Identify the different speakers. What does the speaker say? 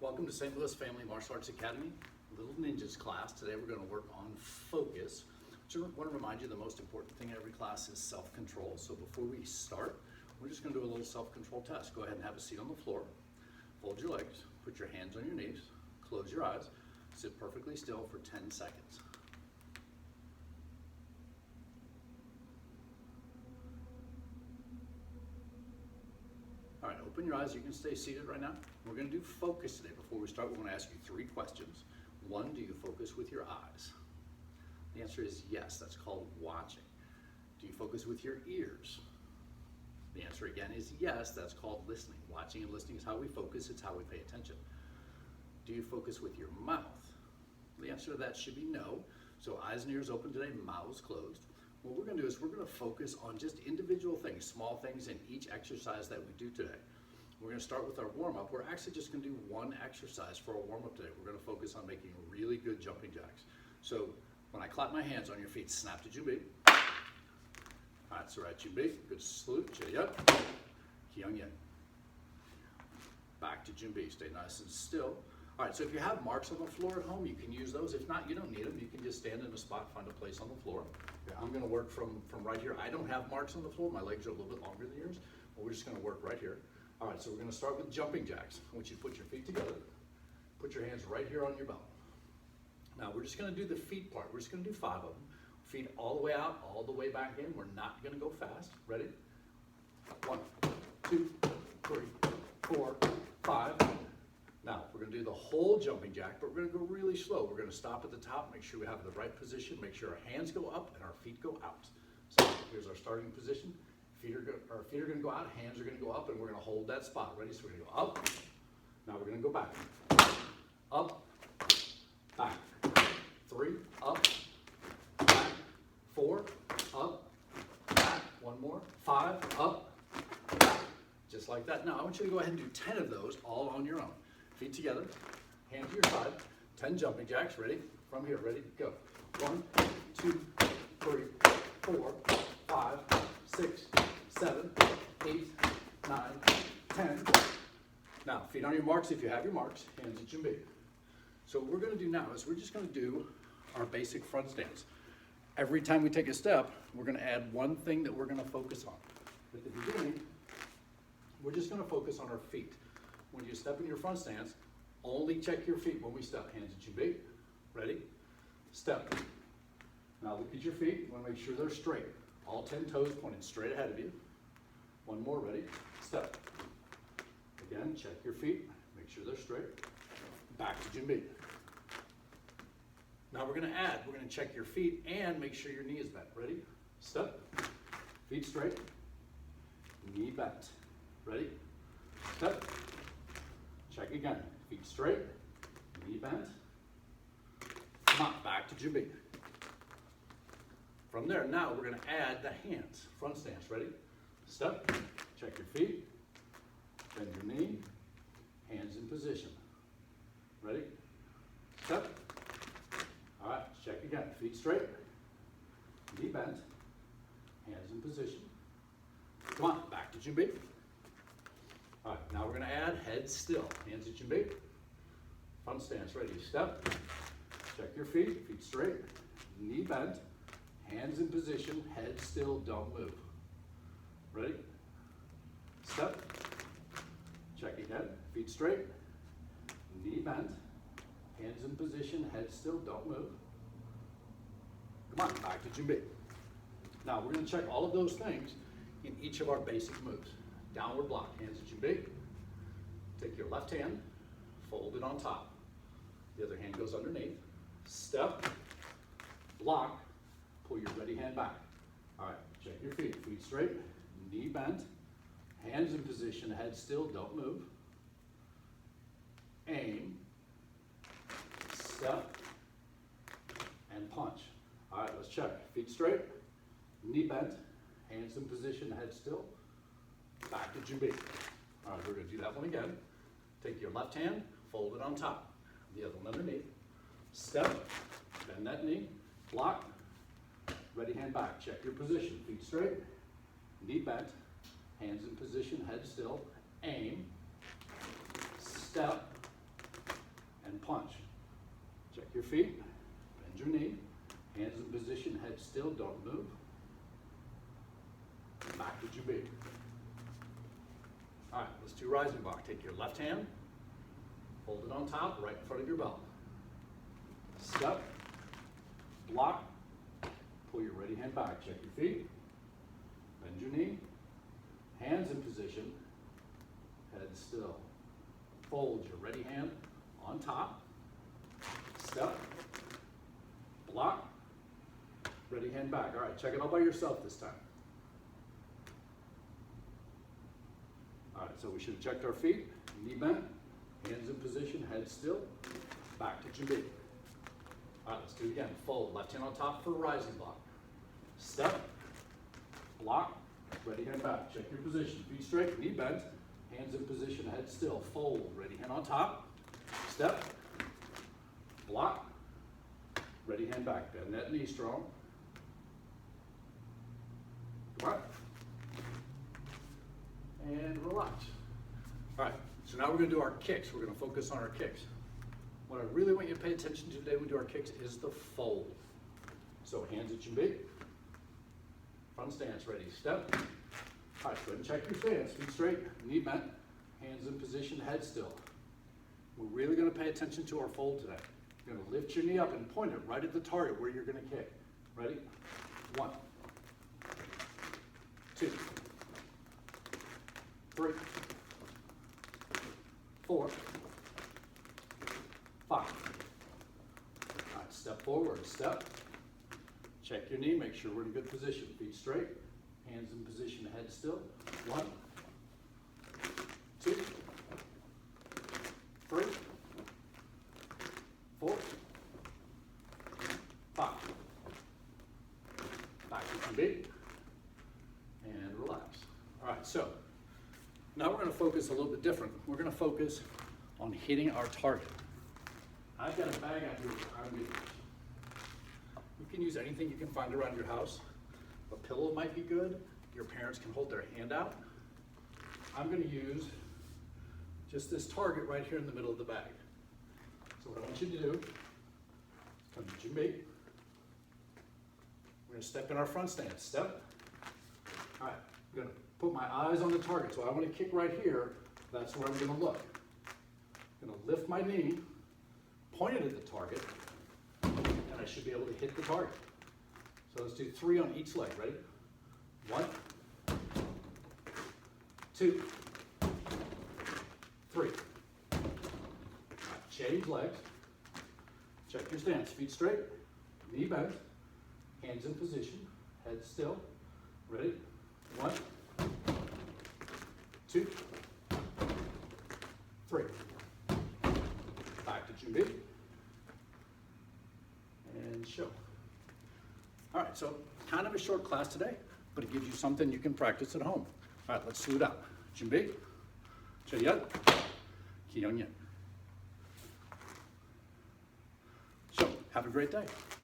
Speaker 1: Welcome to St. Louis Family Martial Arts Academy, Little Ninjas class. Today we're going to work on focus. I want to remind you the most important thing in every class is self-control. So before we start, we're just going to do a little self-control test. Go ahead and have a seat on the floor. Fold your legs, put your hands on your knees, close your eyes, sit perfectly still for 10 seconds. All right, open your eyes. You can stay seated right now. We're going to do focus today. Before we start, we're going to ask you 3 questions. 1, do you focus with your eyes? The answer is yes. That's called watching. Do you focus with your ears? The answer again is yes. That's called listening. Watching and listening is how we focus. It's how we pay attention. Do you focus with your mouth? The answer to that should be no. So eyes and ears open today, mouths closed. What we're going to do is we're going to focus on just individual things, small things in each exercise that we do today. We're going to start with our warm-up. We're actually just going to do one exercise for our warm-up today. We're going to focus on making really good jumping jacks. So when I clap my hands on your feet, snap to Junbi. All right, so right Junbi, good salute, Jaya, Kyung Yin. Back to Junbi, stay nice and still. All right, so if you have marks on the floor at home, you can use those. If not, you don't need them. You can just stand in a spot, find a place on the floor. Okay, I'm gonna work from right here. I don't have marks on the floor. My legs are a little bit longer than yours, but we're just gonna work right here. All right, so we're gonna start with jumping jacks. I want you to put your feet together. Put your hands right here on your belt. Now we're just gonna do the feet part. We're just gonna do 5 of them. Feet all the way out, all the way back in. We're not gonna go fast. Ready? 1, 2, 3, 4, 5. Now, we're going to do the whole jumping jack, but we're going to go really slow. We're going to stop at the top, make sure we have the right position, make sure our hands go up and our feet go out. So here's our starting position. Our feet are going to go out, hands are going to go up, and we're going to hold that spot. Ready? So we're going to go up. Now we're going to go back. Up, back. 3, up, back. 4, up, back. 1 more. 5, up, back. Just like that. Now, I want you to go ahead and do 10 of those all on your own. Feet together, hand to your side, 10 jumping jacks, ready? From here, ready? Go. 1, 2, 3, 4, 5, 6, 7, 8, 9, 10. Now, feet on your marks if you have your marks, hands at Junbi. So what we're gonna do now is we're just gonna do our basic front stance. Every time we take a step, we're gonna add one thing that we're gonna focus on. At the beginning, we're just gonna focus on our feet. When you step in your front stance, only check your feet when we step. Hands at Junbi. Ready? Step. Now look at your feet. You want to make sure they're straight. All 10 toes pointed straight ahead of you. 1 more. Ready? Step. Again, check your feet. Make sure they're straight. Back to Junbi. Now we're going to add. We're going to check your feet and make sure your knee is bent. Ready? Step. Feet straight. Knee bent. Ready? Step. Check again. Feet straight, knee bent. Come on, back to Junbi. From there, now we're going to add the hands. Front stance, ready? Step, check your feet, bend your knee, hands in position. Ready? Step. All right, check again. Feet straight, knee bent, hands in position. Come on, back to Junbi. All right, now we're going to add head still. Hands at Junbi. Front stance, ready. Step. Check your feet. Feet straight. Knee bent. Hands in position. Head still. Don't move. Ready? Step. Check again. Feet straight. Knee bent. Hands in position. Head still. Don't move. Come on, back to Junbi. Now we're going to check all of those things in each of our basic moves. Downward block, hands at Junbi. Take your left hand, fold it on top. The other hand goes underneath. Step, block, pull your ready hand back. All right, check your feet. Feet straight, knee bent, hands in position, head still, don't move. Aim, step, and punch. All right, let's check. Feet straight, knee bent, hands in position, head still. Back to Junbi. All right, we're going to do that one again. Take your left hand, fold it on top. The other one underneath. Step, bend that knee, block, ready hand back. Check your position. Feet straight, knee bent, hands in position, head still. Aim, step, feet, bend your knee, hands in position, head still, don't move. Back to Jumbi. All right, let's do rising block. Take your left hand, hold it on top, right in front of your belt. Step, block, pull your ready hand back, check your feet, bend your knee, hands in position, head still. Fold your ready hand on top, step, block, ready hand back. All right, check it out by yourself this time. All right, so we should have checked our feet, knee bent, hands in position, head still, back to Jumbi. All right, let's do it again. Fold, left hand on top for a rising block. Step, block, ready hand back. Check your position, feet straight, knee bent, hands in position, head still. Fold, ready hand on top, step, block, ready hand back. Bend that knee strong. Come on. And relax. All right, so now we're gonna do our kicks. We're gonna focus on our kicks. What I really want you to pay attention to today when we do our kicks is the fold. So hands at Jumbi, front stance, ready, step. All right, go ahead and check your stance. Feet straight, knee bent, hands in position, head still. We're really gonna pay attention to our fold today. You're gonna lift your knee up and point it right at the target where you're gonna kick. Ready? 1, 2, 3, 4, 5. All right, step forward, step. Check your knee, make sure we're in a good position. Feet straight, hands in position, head still. 1, 2, 3, 4, 5. Back to Jumbi and relax. All right, so now we're going to focus a little bit different. We're going to focus on hitting our target. I've got a bag out here with arm beaters. You can use anything you can find around your house. A pillow might be good. Your parents can hold their hand out. I'm going to use just this target right here in the middle of the bag. So what I want you to do is come to Jumbi. We're going to step in our front stance. Step. All right, I'm going to put my eyes on the target. So I want to kick right here. That's where I'm going to look. I'm going to lift my knee, point it at the target, and I should be able to hit the target. So let's do 3 on each leg. Ready? 1, 2, 3. All right, change legs. Check your stance. Feet straight, knee bent, hands in position, head still. Ready? 1, 2, 3. Back to Jumbi. And show. All right, so kind of a short class today, but it gives you something you can practice at home. All right, let's do it out. Jumbi. Chayat. Kyongyang. So, have a great day.